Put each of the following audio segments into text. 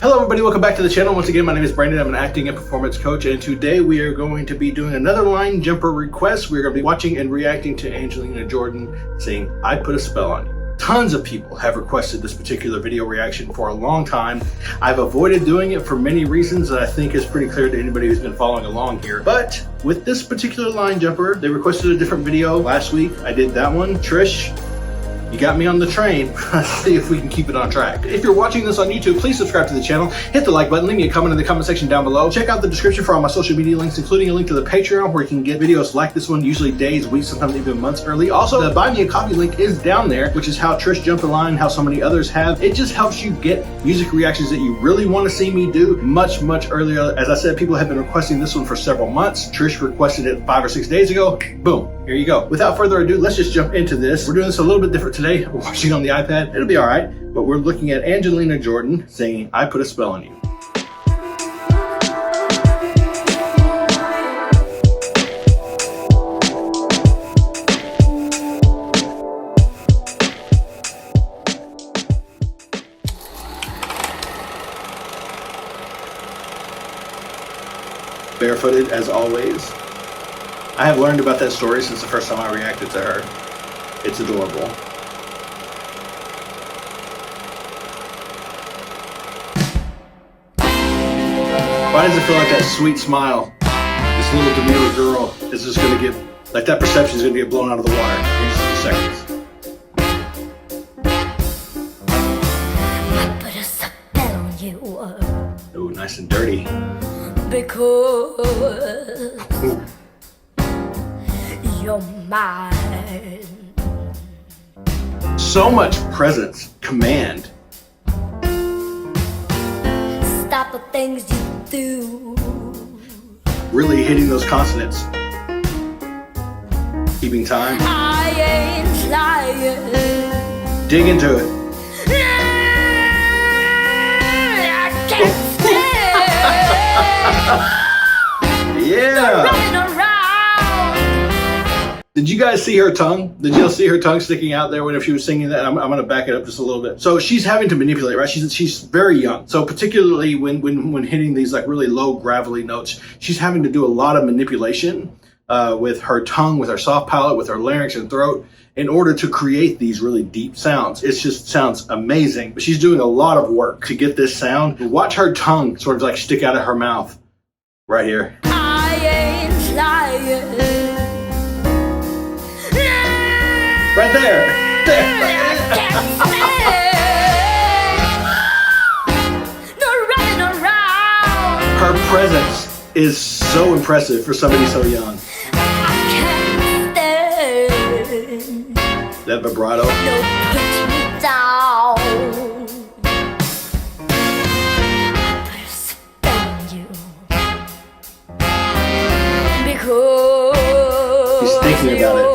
Hello everybody, welcome back to the channel. Once again, my name is Brandon. I'm an acting and performance coach, and today we are going to be doing another line jumper request. We're going to be watching and reacting to Angelina Jordan saying, "I put a spell on you." Tons of people have requested this particular video reaction for a long time. I've avoided doing it for many reasons that I think is pretty clear to anybody who's been following along here. But with this particular line jumper, they requested a different video last week. I did that one. Trish, you got me on the train. Let's see if we can keep it on track. If you're watching this on YouTube, please subscribe to the channel, hit the like button, leave me a comment in the comment section down below. Check out the description for all my social media links, including a link to the Patreon where you can get videos like this one, usually days, weeks, sometimes even months early. Also, the Buy Me a Coffee link is down there, which is how Trish jumped the line, how so many others have. It just helps you get music reactions that you really want to see me do much earlier. As I said, people have been requesting this one for several months. Trish requested it 5 or 6 days ago. Boom, here you go. Without further ado, let's just jump into this. We're doing this a little bit different today. We're watching on the iPad. It'll be all right, but we're looking at Angelina Jordan saying, "I put a spell on you." Barefooted as always. I have learned about that story since the first time I reacted to her. It's adorable. Why does it feel like that sweet smile, this little demure girl, is just gonna get, like that perception is gonna get blown out of the water in just a few seconds? I put a spell on you. Ooh, nice and dirty. Because Ooh. you're mine. So much presence, command. Stop the things you do. Really hitting those consonants. Keeping time. I ain't lying. Dig into it. I can't stand Yeah. running around. Did you guys see her tongue? Did y'all see her tongue sticking out there when she was singing that? I'm going to back it up just a little bit. So she's having to manipulate, right? She's very young. So particularly when hitting these like really low gravelly notes, she's having to do a lot of manipulation with her tongue, with her soft palate, with her larynx and throat in order to create these really deep sounds. It just sounds amazing. But she's doing a lot of work to get this sound. Watch her tongue sort of like stick out of her mouth right here. I ain't lying. Right there. There. I can't stand no running around. Her presence is so impressive for somebody so young. I can't stand That vibrato. no put me down. I put a spell on you because He's thinking about it.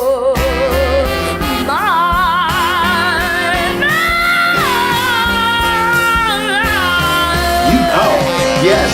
Yes.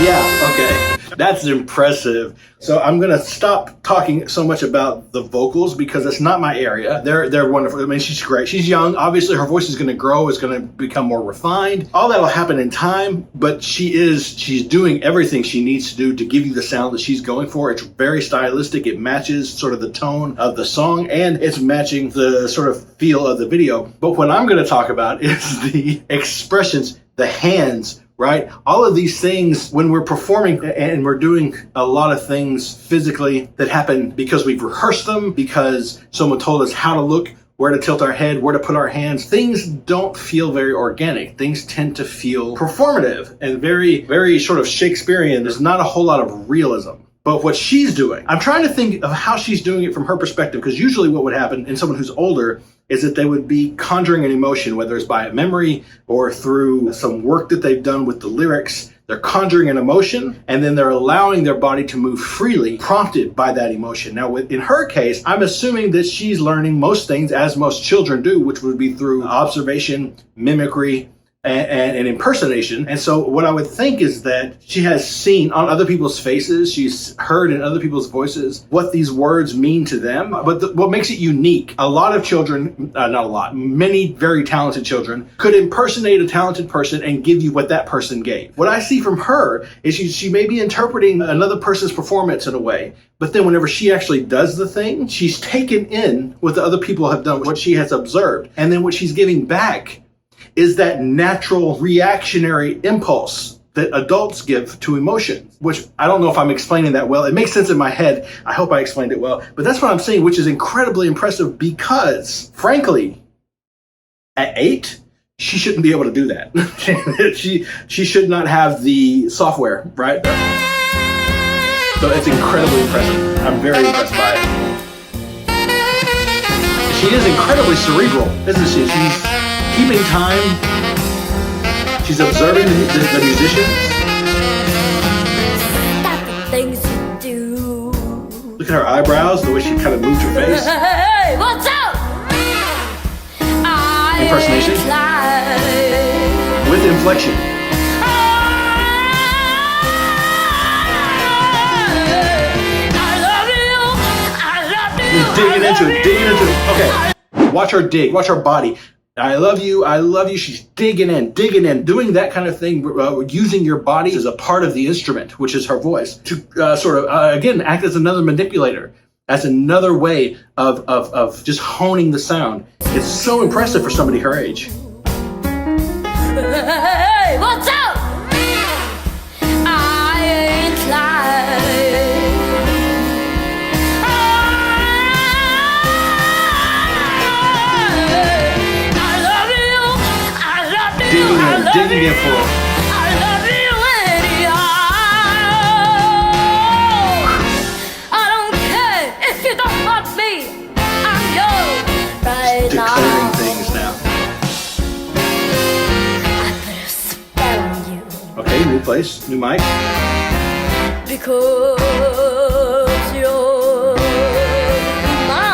Yeah, okay. That's impressive. So I'm going to stop talking so much about the vocals because it's not my area. They're wonderful. I mean, she's great. She's young. Obviously, her voice is going to grow. It's going to become more refined. All that'll happen in time, but she's doing everything she needs to do to give you the sound that she's going for. It's very stylistic. It matches sort of the tone of the song, and it's matching the sort of feel of the video. But what I'm going to talk about is the expressions, the hands, right? All of these things when we're performing and we're doing a lot of things physically that happen because we've rehearsed them, because someone told us how to look, where to tilt our head, where to put our hands. Things don't feel very organic. Things tend to feel performative and very sort of Shakespearean. There's not a whole lot of realism. But what she's doing, I'm trying to think of how she's doing it from her perspective, because usually what would happen in someone who's older is that they would be conjuring an emotion, whether it's by memory or through some work that they've done with the lyrics. They're conjuring an emotion, and then they're allowing their body to move freely, prompted by that emotion. Now, in her case, I'm assuming that she's learning most things as most children do, which would be through observation, mimicry, and impersonation. And so what I would think is that she has seen on other people's faces, she's heard in other people's voices what these words mean to them. But what makes it unique, a lot of children, not a lot, many very talented children could impersonate a talented person and give you what that person gave. What I see from her is she may be interpreting another person's performance in a way, but then whenever she actually does the thing, she's taken in what the other people have done, what she has observed. And then what she's giving back is that natural reactionary impulse that adults give to emotions, which I don't know if I'm explaining that well. It makes sense in my head. I hope I explained it well. But that's what I'm saying, which is incredibly impressive because, frankly, at 8, she shouldn't be able to do that. she should not have the software, right? So it's incredibly impressive. I'm very impressed by it. She is incredibly cerebral, isn't she? She's keeping time. She's observing the musicians. Stop the things you do. Look at her eyebrows, the way she kind of moved her face. Hey, what's up? Impersonation. With inflection. Digging into it. Okay. Watch her dig. Watch her body. I love you. She's digging in. Doing that kind of thing, using your body as a part of the instrument, which is her voice, to again, act as another manipulator, as another way of just honing the sound. It's so impressive for somebody her age. Hey, what's up? I ain't lying. Digging in for it. I love you anyhow. I don't care if you don't want me. I'm yours right Declaring now. things now. I put a spell on you Okay, new place, new mic. because you're mine.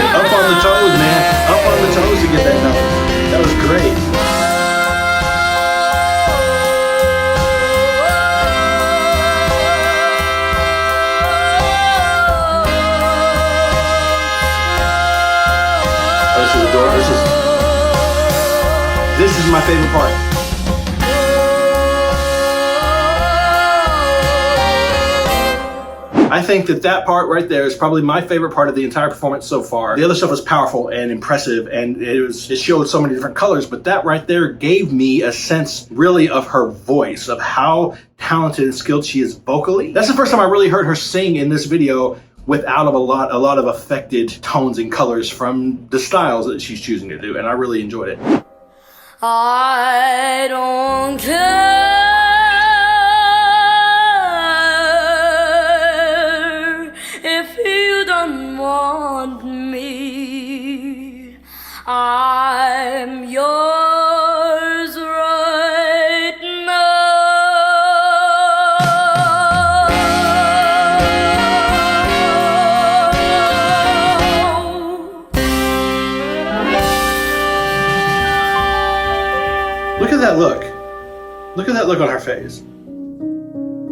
Up on the toes, man. Up on the toes to get that note. That was great. Oh, this is the door. This is my favorite part. I think that part right there is probably my favorite part of the entire performance so far. The other stuff was powerful and impressive, and it showed so many different colors, but that right there gave me a sense really of her voice, of how talented and skilled she is vocally. That's the first time I really heard her sing in this video without a lot of affected tones and colors from the styles that she's choosing to do, and I really enjoyed it. I don't care if you don't want me. I'm yours right now. Look at that look. Look at that look on her face.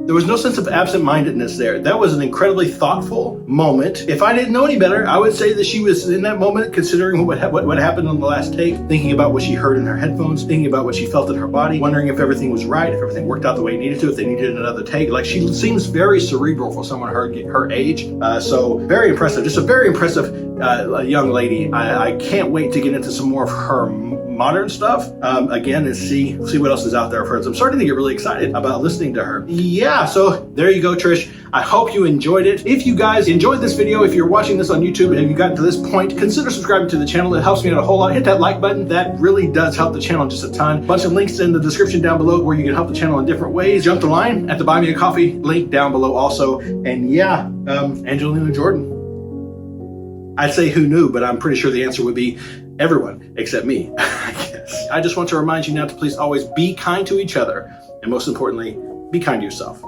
There was no sense of absent-mindedness there. That was an incredibly thoughtful moment. If I didn't know any better, I would say that she was in that moment considering what happened on the last take, thinking about what she heard in her headphones, thinking about what she felt in her body, wondering if everything was right, if everything worked out the way it needed to, if they needed another take. Like, she seems very cerebral for someone her age. So very impressive. Just a very impressive young lady. I can't wait to get into some more of her modern stuff again and see what else is out there of hers. I'm starting to get really excited about listening to her. Yeah, so there you go, Trish. I hope you enjoyed it. If you guys enjoyed this video, if you're watching this on YouTube and you got to this point, consider subscribing to the channel. It helps me out a whole lot. Hit that like button. That really does help the channel just a ton. Bunch of links in the description down below where you can help the channel in different ways. Jump the line at the Buy Me a Coffee link down below also. And yeah, Angelina Jordan. I'd say who knew, but I'm pretty sure the answer would be everyone except me, I guess. I just want to remind you now to please always be kind to each other, and most importantly, be kind to yourself.